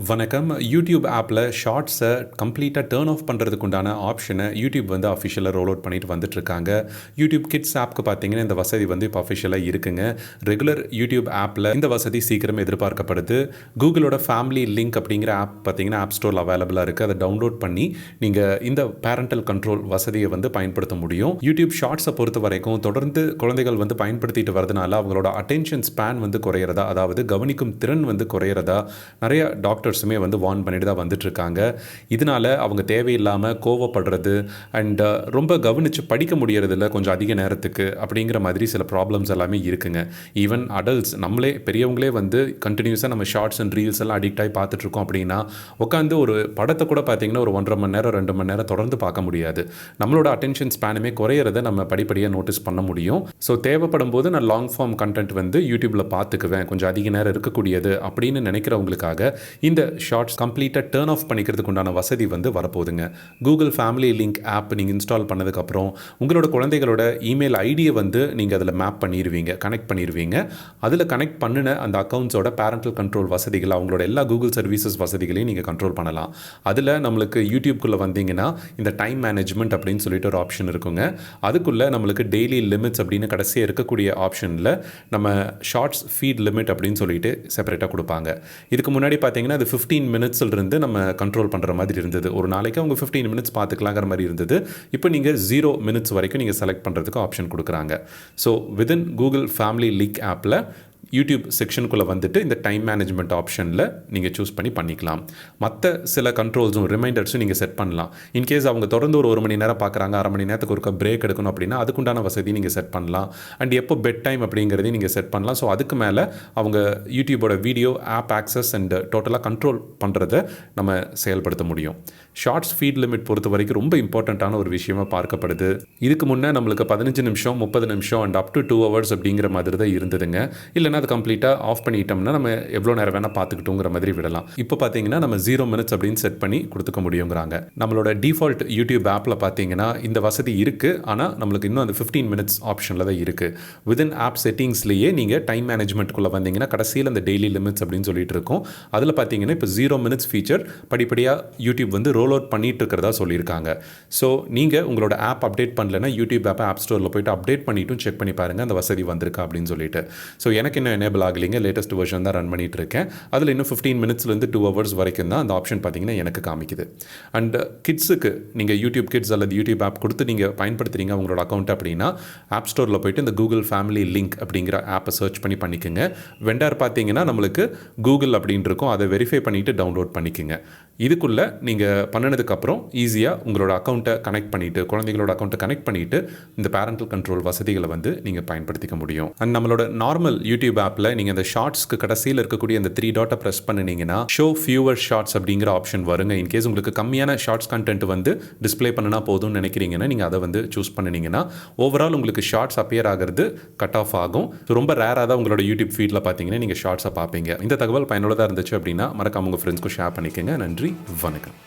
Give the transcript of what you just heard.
வணக்கம். யூடியூப் ஆப்பில் ஷார்ட்ஸை கம்ப்ளீட்டாக டர்ன் ஆஃப் பண்ணுறதுக்கு உண்டான ஆப்ஷனை யூடியூப் வந்து அஃபிஷியலாக ரோல் அவுட் பண்ணிட்டு வந்துட்டுருக்காங்க. யூடியூப் கிட்ஸ் ஆப்க்கு பார்த்தீங்கன்னா இந்த வசதி வந்து இப்போ அஃபிஷியலாக இருக்குங்க. ரெகுலர் யூடியூப் ஆப்பில் இந்த வசதி சீக்கிரமே எதிர்பார்க்கப்படுது. கூகுளோட ஃபேமிலி லிங்க் அப்படிங்கிற ஆப் பார்த்தீங்கன்னா ஆப் ஸ்டோரில் அவைலபிளாக இருக்குது. அதை டவுன்லோட் பண்ணி நீங்கள் இந்த பேரண்டல் கண்ட்ரோல் வசதியை வந்து பயன்படுத்த முடியும். யூடியூப் ஷார்ட்ஸை பொறுத்த வரைக்கும் தொடர்ந்து குழந்தைகள் வந்து பயன்படுத்திட்டு வரதுனால அவங்களோட அட்டென்ஷன் ஸ்பேன் வந்து குறையிறதா, அதாவது கவனிக்கும் திறன் வந்து குறையிறதா நிறைய டாக்டர்ஸுமே வந்து வார்ன் பண்ணிட்டு தான் வந்துட்டுருக்காங்க. இதனால அவங்க தேவையில்லாமல் கோவப்படுறது அண்ட் ரொம்ப கவனித்து படிக்க முடியறதில்ல கொஞ்சம் அதிக நேரத்துக்கு அப்படிங்கிற மாதிரி சில ப்ராப்ளம்ஸ் எல்லாமே இருக்குங்க. ஈவன் அடல்ட்ஸ் நம்மளே பெரியவங்களே வந்து கண்டினியூஸாக நம்ம ஷார்ட்ஸ் அண்ட் ரீல்ஸ் எல்லாம் அடிக்ட் ஆகி பார்த்துட்ருக்கோம் அப்படின்னா உட்காந்து ஒரு படத்தை கூட பார்த்தீங்கன்னா ஒரு 1.5 மணி நேரம் 2 மணி நேரம் தொடர்ந்து பார்க்க முடியாது. நம்மளோட அட்டென்ஷன் ஸ்பேனுமே குறையிறத நம்ம படிப்படியாக நோட்டீஸ் பண்ண முடியும். ஸோ தேவைப்படும் போது நான் லாங் ஃபார்ம் கண்டென்ட் வந்து யூடியூப்பில் பார்த்துக்குவேன், கொஞ்சம் அதிக நேரம் இருக்கக்கூடியது அப்படின்னு நினைக்கிறவங்களுக்காக இந்த ஷார்ட்ஸ் கம்ப்ளீட்டாக டர்ன் ஆஃப் பண்ணிக்கிறதுக்கு உண்டான வசதி வந்து வரப்போகுதுங்க. கூகுள் ஃபேமிலி லிங்க் ஆப் நீங்கள் இன்ஸ்டால் பண்ணதுக்கப்புறம் உங்களோட குழந்தைகளோட இமெயில் ஐடியை வந்து நீங்கள் அதில் மேப் பண்ணிடுவீங்க, கனெக்ட் பண்ணிடுவீங்க. அதில் கனெக்ட் பண்ணின அந்த அக்கௌண்ட்ஸோட பேரண்டல் கண்ட்ரோல் வசதிகள், அவங்களோட எல்லா கூகுள் சர்வீசஸ் வசதிகளையும் நீங்கள் கண்ட்ரோல் பண்ணலாம். அதில் நம்மளுக்கு யூடியூப்குள்ளே வந்தீங்கன்னா இந்த டைம் மேனேஜ்மெண்ட் அப்படின்னு சொல்லிட்டு ஒரு ஆப்ஷன் இருக்குங்க. அதுக்குள்ளே நம்மளுக்கு டெய்லி லிமிட்ஸ் அப்படின்னு கடைசியாக இருக்கக்கூடிய ஆப்ஷனில் நம்ம ஷார்ட்ஸ் ஃபீட் லிமிட் அப்படின்னு சொல்லிட்டு செப்பரேட்டாக கொடுப்பாங்க. இதுக்கு முன்னாடி பார்த்தீங்கன்னா அது 15 மினிட்ஸ்லேருந்து நம்ம கண்ட்ரோல் பண்ணுற மாதிரி இருந்தது. ஒரு நாளைக்கு அவங்க 15 மினிட்ஸ் பார்த்துக்கலாங்கிற மாதிரி இருந்தது. இப்போ நீங்கள் 0 மினிட்ஸ் வரைக்கும் நீங்கள் செலக்ட் பண்ணுறதுக்கு ஆப்ஷன் கொடுக்குறாங்க. So within Google family link ஆப்பில் யூடியூப் செக்ஷனுக்குள்ளே வந்துட்டு இந்த டைம் மேனேஜ்மெண்ட் ஆப்ஷனில் நீங்கள் சூஸ் பண்ணிக்கலாம். மற்ற சில கண்ட்ரோல்ஸும் ரிமைண்டர்ஸும் நீங்கள் செட் பண்ணலாம். இன்கேஸ் அவங்க தொடர்ந்து ஒரு மணி நேரம் பார்க்குறாங்க, 1/2 மணி நேரத்துக்கு ஒருக்க பிரேக் எடுக்கணும் அப்படின்னா அதுக்குண்டான வசதி நீங்கள் செட் பண்ணலாம். அண்ட் எப்போ பெட் டைம் அப்படிங்கிறதையும் நீங்கள் செட் பண்ணலாம். ஸோ அதுக்கு மேலே அவங்க யூடியூபோட வீடியோ ஆப் ஆக்சஸ் அண்ட் டோட்டலாக கண்ட்ரோல் பண்ணுறதை நம்ம செயல்படுத்த முடியும். ஷார்ட்ஸ் ஃபீட் லிமிட் பொறுத்த வரைக்கும் ரொம்ப இம்பார்ட்டண்ட்டான ஒரு விஷயமாக பார்க்கப்படுது. இதுக்கு முன்னே நம்மளுக்கு 15 நிமிஷம் 30 நிமிஷம் அண்ட் அப் டு 2 hours அப்படிங்கிற மாதிரி தான் இருந்ததுங்க. இல்லைனா அது கம்ப்ளீட்டாக ஆஃப் பண்ணிட்டோம்னா நம்ம எவ்வளோ நேரம் வேணால் பார்த்துக்கிட்டோங்கிற மாதிரி விடலாம். இப்போ பார்த்தீங்கன்னா நம்ம 0 மினிட்ஸ் அப்படின்னு செட் பண்ணி கொடுத்துக்க முடியுங்கிறாங்க. நம்மளோட டிஃபால்ட் யூடியூப் ஆப்பில் பார்த்தீங்கன்னா இந்த வசதி இருக்குது. ஆனால் நம்மளுக்கு இன்னும் அந்த 15 மினிட்ஸ் ஆப்ஷனில் தான் இருக்குது. வித்தின் ஆப் செட்டிங்ஸ்லேயே நீங்கள் டைம் மேனேஜ்மெண்ட்டுக்குள்ளே வந்தீங்கன்னா கடைசியில் அந்த டெய்லி லிமிட்ஸ் அப்படின்னு சொல்லிட்டு இருக்கோம். அதில் பார்த்தீங்கன்னா இப்போ 0 மினிட்ஸ் ஃபீச்சர் படிப்படியாக யூடியூப் வந்து ரோல் அவுட் பண்ணிட்டு இருக்கிறதா சொல்லியிருக்காங்க. ஸோ நீங்கள் உங்களோட ஆப் அப்டேட் பண்ணலைன்னா யூடியூப் ஆப்பை ஆப் ஸ்டோரில் போய்ட்டு அப்டேட் பண்ணிட்டும் செக் பண்ணி பாருங்கள் அந்த வசதி வந்திருக்கா அப்படின்னு சொல்லிட்டு. ஸோ எனக்கு இன்னும் எனேபிள் ஆகலைங்க, லேட்டஸ்ட் வெர்ஷன் தான் ரன் பண்ணிட்டு இருக்கேன். அதில் இன்னும் 15 மினிட்ஸ்லேருந்து 2 hours வரைக்கும் தான் அந்த ஆப்ஷன் பார்த்தீங்கன்னா எனக்கு காமிக்குது. அண்ட் கிட்ஸுக்கு நீங்கள் யூடியூப் கிட்ஸ் அல்லது யூடியூப் ஆப் கொடுத்து நீங்கள் பயன்படுத்துறீங்க உங்களோட அக்கௌண்ட் அப்படின்னா ஆப் ஸ்டோரில் போய்ட்டு இந்த கூகுள் ஃபேமிலி லிங்க் அப்படிங்கிற ஆப்பை சர்ச் பண்ணிக்கோங்க. வெண்டார் பார்த்தீங்கன்னா நம்மளுக்கு கூகுள் அப்படின்னு இருக்கும், அதை வெரிஃபை பண்ணிவிட்டு டவுன்லோட் பண்ணிக்கோங்க. இதுக்குள்ளே நீங்கள் பண்ணினதுக்கப்புறம் ஈஸியாக உங்களோட அக்கௌண்ட்டை கனெக்ட் பண்ணிவிட்டு குழந்தைகளோட அக்கௌண்ட்டை கனெக்ட் பண்ணிவிட்டு இந்த பேரண்டல் கண்ட்ரோல் வசதிகளை வந்து நீங்கள் பயன்படுத்திக்க முடியும். அண்ட் நம்மளோட நார்மல் யூடியூப் ஆப்பில் நீங்கள் அந்த ஷார்ட்ஸ்க்கு கடைசியில் இருக்கக்கூடிய அந்த 3 டாட்டை ப்ரெஸ் பண்ணினீங்கன்னா ஷோ ஃபியூவர் ஷார்ட்ஸ் அப்படிங்கிற ஆப்ஷன் வருங்க. இன்கேஸ் உங்களுக்கு கம்மியான ஷார்ட்ஸ் கண்டென்ட் வந்து டிஸ்பிளே பண்ணினா போதும்னு நினைக்கிறீங்கன்னா நீங்கள் அதை வந்து சூஸ் பண்ணினீங்கன்னா ஓவரால் உங்களுக்கு ஷார்ட்ஸ் அப்பியர் ஆகிறது கட் ஆஃப் ஆகும். ரொம்ப ரேராக தான் உங்களோட யூடியூப் ஃபீடில் பார்த்தீங்கன்னா நீங்கள் ஷார்ட்ஸை பார்ப்பீங்க. இந்த தகவல் பயனுள்ளதாக இருந்துச்சு அப்படின்னா மறக்காம உங்கள் ஃப்ரெண்ட்ஸ்க்கு ஷேர் பண்ணிக்கோங்க. நன்றி, வணக்கம்.